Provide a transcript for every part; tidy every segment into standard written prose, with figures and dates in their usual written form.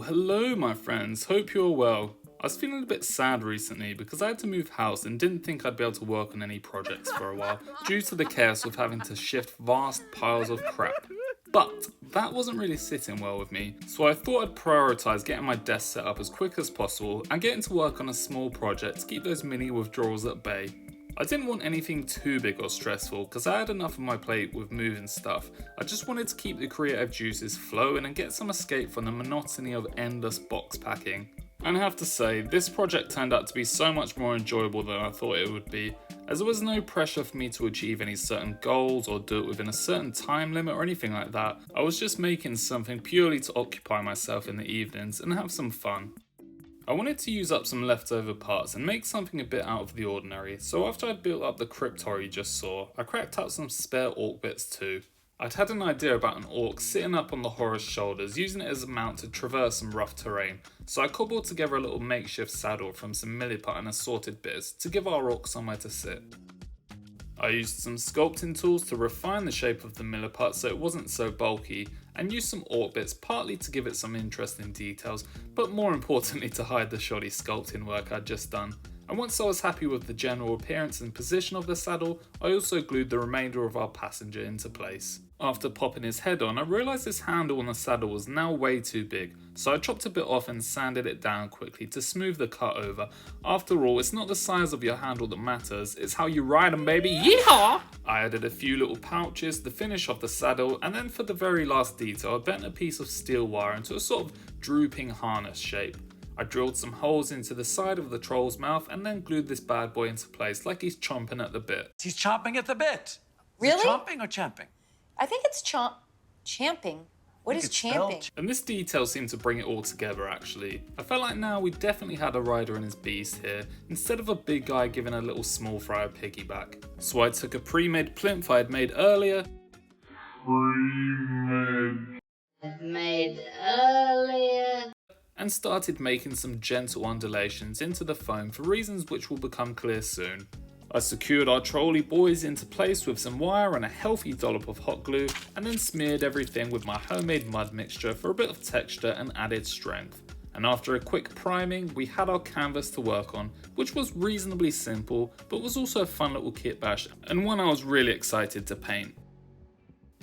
Hello my friends, hope you're well. I was feeling a bit sad recently because I had to move house and didn't think I'd be able to work on any projects for a while due to the chaos of having to shift vast piles of crap. But that wasn't really sitting well with me, so I thought I'd prioritise getting my desk set up as quick as possible and getting to work on a small project to keep those mini withdrawals at bay. I didn't want anything too big or stressful because I had enough on my plate with moving stuff. I just wanted to keep the creative juices flowing and get some escape from the monotony of endless box packing. And I have to say, this project turned out to be so much more enjoyable than I thought it would be, as there was no pressure for me to achieve any certain goals or do it within a certain time limit or anything like that. I was just making something purely to occupy myself in the evenings and have some fun. I wanted to use up some leftover parts and make something a bit out of the ordinary, so after I'd built up the crypt horror you just saw, I cracked out some spare orc bits too. I'd had an idea about an orc sitting up on the horror's shoulders, using it as a mount to traverse some rough terrain, so I cobbled together a little makeshift saddle from some milliput and assorted bits to give our orc somewhere to sit. I used some sculpting tools to refine the shape of the milliput so it wasn't so bulky, and used some orc bits partly to give it some interesting details, but more importantly to hide the shoddy sculpting work I'd just done. And once I was happy with the general appearance and position of the saddle, I also glued the remainder of our passenger into place. After popping his head on, I realised this handle on the saddle was now way too big, so I chopped a bit off and sanded it down quickly to smooth the cut over. After all, it's not the size of your handle that matters, it's how you ride 'em, baby, yeehaw! I added a few little pouches to finish off the saddle, and then for the very last detail, I bent a piece of steel wire into a sort of drooping harness shape. I drilled some holes into the side of the troll's mouth and then glued this bad boy into place like he's chomping at the bit. He's chomping at the bit. Really? Is it chomping or champing? I think it's champing. What is champing? And this detail seemed to bring it all together actually. I felt like now we definitely had a rider and his beast here, instead of a big guy giving a little small fry a piggyback. So I took a pre-made plinth I had made earlier, and started making some gentle undulations into the foam for reasons which will become clear soon. I secured our trolley boys into place with some wire and a healthy dollop of hot glue, and then smeared everything with my homemade mud mixture for a bit of texture and added strength. And after a quick priming, we had our canvas to work on, which was reasonably simple, but was also a fun little kitbash and one I was really excited to paint.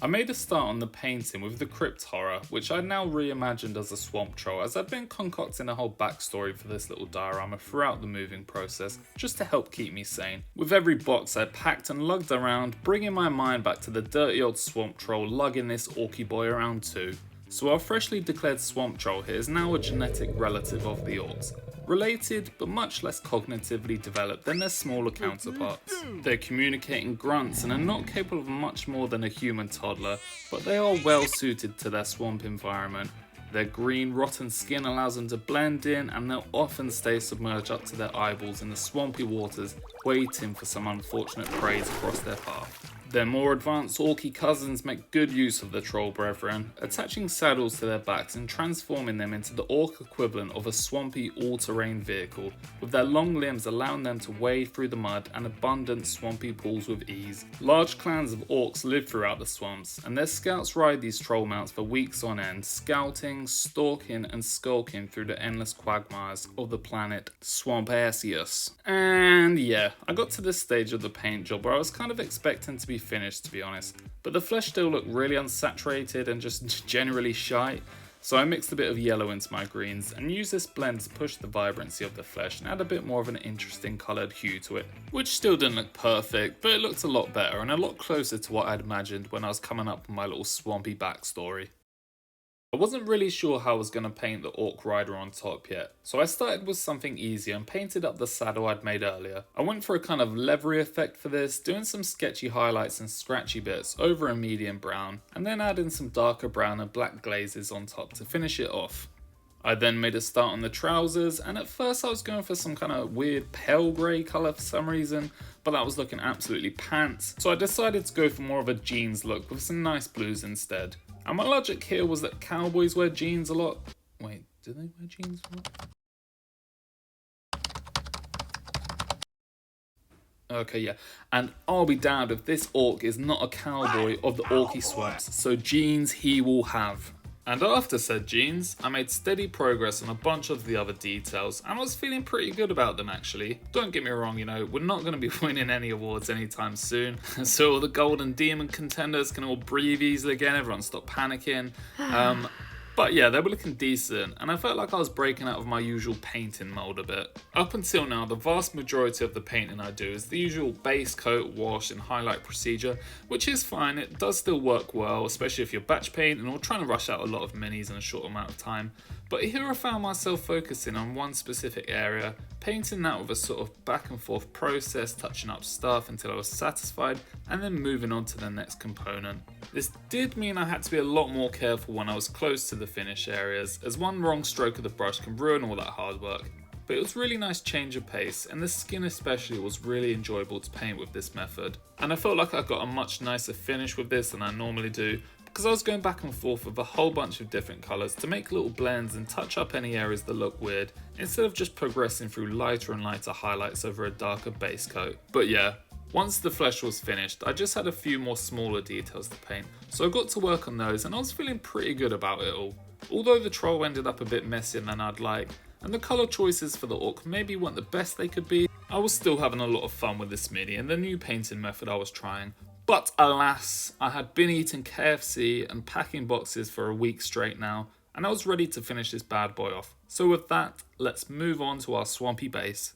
I made a start on the painting with the crypt horror, which I now reimagined as a swamp troll, as I've been concocting a whole backstory for this little diorama throughout the moving process, just to help keep me sane. With every box I packed and lugged around, bringing my mind back to the dirty old swamp troll lugging this orky boy around too. So our freshly declared swamp troll here is now a genetic relative of the orcs. Related, but much less cognitively developed than their smaller counterparts. They're communicating grunts and are not capable of much more than a human toddler, but they are well suited to their swamp environment. Their green, rotten skin allows them to blend in, and they'll often stay submerged up to their eyeballs in the swampy waters, waiting for some unfortunate prey to cross their path. Their more advanced orky cousins make good use of the troll brethren, attaching saddles to their backs and transforming them into the orc equivalent of a swampy all-terrain vehicle, with their long limbs allowing them to wade through the mud and abundant swampy pools with ease. Large clans of orcs live throughout the swamps, and their scouts ride these troll mounts for weeks on end, scouting, stalking and skulking through the endless quagmires of the planet Swampasius. And yeah, I got to this stage of the paint job where I was kind of expecting to be finished, to be honest, but the flesh still looked really unsaturated and just generally shite, so I mixed a bit of yellow into my greens and used this blend to push the vibrancy of the flesh and add a bit more of an interesting coloured hue to it, which still didn't look perfect, but it looked a lot better and a lot closer to what I'd imagined when I was coming up with my little swampy backstory. I wasn't really sure how I was going to paint the orc rider on top yet, so I started with something easy and painted up the saddle I'd made earlier. I went for a kind of leathery effect for this, doing some sketchy highlights and scratchy bits over a medium brown, and then adding some darker brown and black glazes on top to finish it off. I then made a start on the trousers, and at first I was going for some kind of weird pale grey colour for some reason, but that was looking absolutely pants, so I decided to go for more of a jeans look with some nice blues instead. And my logic here was that cowboys wear jeans a lot. Wait, do they wear jeans a lot? Okay, yeah. And I'll be damned if this orc is not a cowboy of the orky swamps, so jeans he will have. And after said jeans, I made steady progress on a bunch of the other details, and I was feeling pretty good about them actually. Don't get me wrong, you know, we're not going to be winning any awards anytime soon, so all the golden demon contenders can all breathe easily again, everyone stop panicking. But yeah, they were looking decent, and I felt like I was breaking out of my usual painting mold a bit. Up until now, the vast majority of the painting I do is the usual base coat, wash and highlight procedure, which is fine, it does still work well, especially if you're batch painting or trying to rush out a lot of minis in a short amount of time. But here I found myself focusing on one specific area, painting that with a sort of back and forth process, touching up stuff until I was satisfied, and then moving on to the next component. This did mean I had to be a lot more careful when I was close to the finish areas, as one wrong stroke of the brush can ruin all that hard work. But it was really nice change of pace, and the skin especially was really enjoyable to paint with this method. And I felt like I got a much nicer finish with this than I normally do, because I was going back and forth with a whole bunch of different colours to make little blends and touch up any areas that look weird, instead of just progressing through lighter and lighter highlights over a darker base coat. But yeah, once the flesh was finished, I just had a few more smaller details to paint, so I got to work on those and I was feeling pretty good about it all. Although the troll ended up a bit messier than I'd like, and the colour choices for the orc maybe weren't the best they could be, I was still having a lot of fun with this mini and the new painting method I was trying. But alas, I had been eating KFC and packing boxes for a week straight now, and I was ready to finish this bad boy off. So with that, let's move on to our swampy base.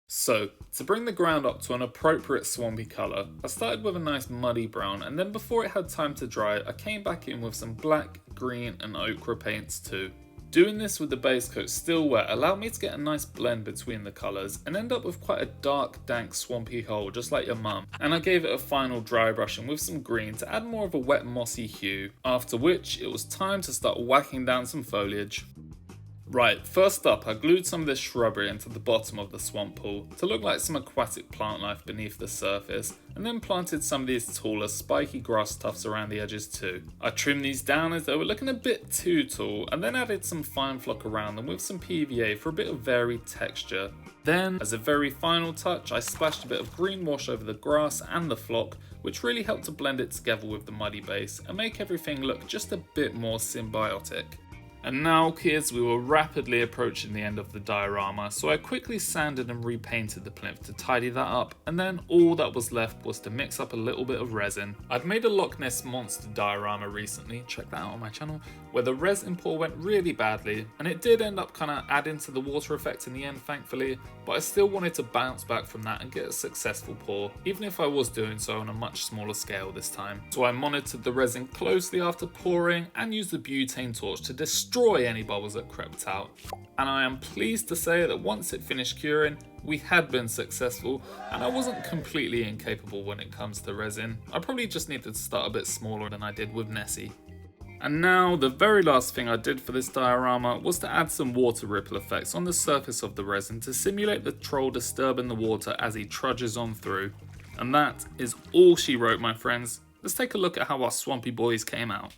So, to bring the ground up to an appropriate swampy colour, I started with a nice muddy brown, and then before it had time to dry, I came back in with some black, green and ochre paints too. Doing this with the base coat still wet allowed me to get a nice blend between the colours and end up with quite a dark, dank, swampy hole just like your mum, and I gave it a final dry brushing with some green to add more of a wet mossy hue, after which it was time to start whacking down some foliage. Right, first up I glued some of this shrubbery into the bottom of the swamp pool to look like some aquatic plant life beneath the surface, and then planted some of these taller spiky grass tufts around the edges too. I trimmed these down as they were looking a bit too tall, and then added some fine flock around them with some PVA for a bit of varied texture. Then, as a very final touch, I splashed a bit of green wash over the grass and the flock, which really helped to blend it together with the muddy base and make everything look just a bit more symbiotic. And now kids, we were rapidly approaching the end of the diorama, so I quickly sanded and repainted the plinth to tidy that up, and then all that was left was to mix up a little bit of resin. I'd made a Loch Ness Monster diorama recently, check that out on my channel, where the resin pour went really badly, and it did end up kind of adding to the water effect in the end thankfully, but I still wanted to bounce back from that and get a successful pour, even if I was doing so on a much smaller scale this time. So I monitored the resin closely after pouring and used the butane torch to destroy any bubbles that crept out. And I am pleased to say that once it finished curing, we had been successful, and I wasn't completely incapable when it comes to resin. I probably just needed to start a bit smaller than I did with Nessie. And now, the very last thing I did for this diorama was to add some water ripple effects on the surface of the resin to simulate the troll disturbing the water as he trudges on through. And that is all she wrote, my friends. Let's take a look at how our swampy boys came out.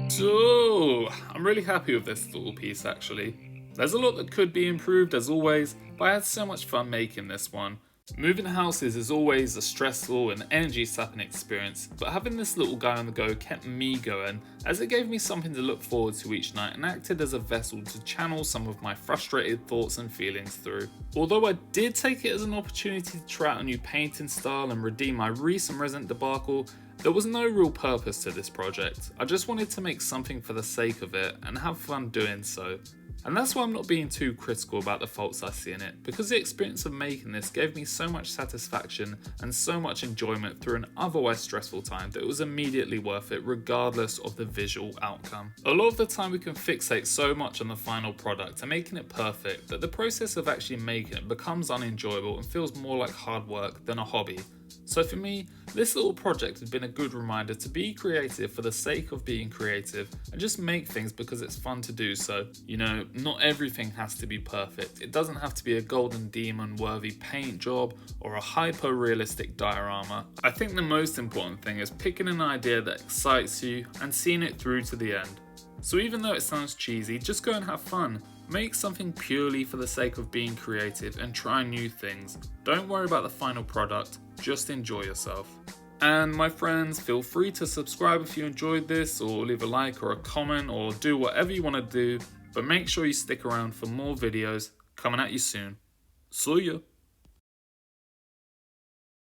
So, I'm really happy with this little piece actually. There's a lot that could be improved as always, but I had so much fun making this one. Moving houses is always a stressful and energy sapping experience, but having this little guy on the go kept me going, as it gave me something to look forward to each night and acted as a vessel to channel some of my frustrated thoughts and feelings through. Although I did take it as an opportunity to try out a new painting style and redeem my recent resin debacle, there was no real purpose to this project. I just wanted to make something for the sake of it and have fun doing so. And that's why I'm not being too critical about the faults I see in it, because the experience of making this gave me so much satisfaction and so much enjoyment through an otherwise stressful time that it was immediately worth it regardless of the visual outcome. A lot of the time we can fixate so much on the final product and making it perfect that the process of actually making it becomes unenjoyable and feels more like hard work than a hobby. So for me, this little project had been a good reminder to be creative for the sake of being creative and just make things because it's fun to do so. You know, not everything has to be perfect. It doesn't have to be a golden demon worthy paint job or a hyper realistic diorama. I think the most important thing is picking an idea that excites you and seeing it through to the end. So even though it sounds cheesy, just go and have fun. Make something purely for the sake of being creative and try new things. Don't worry about the final product, just enjoy yourself. And my friends, feel free to subscribe if you enjoyed this, or leave a like or a comment, or do whatever you want to do, but make sure you stick around for more videos coming at you soon. See ya!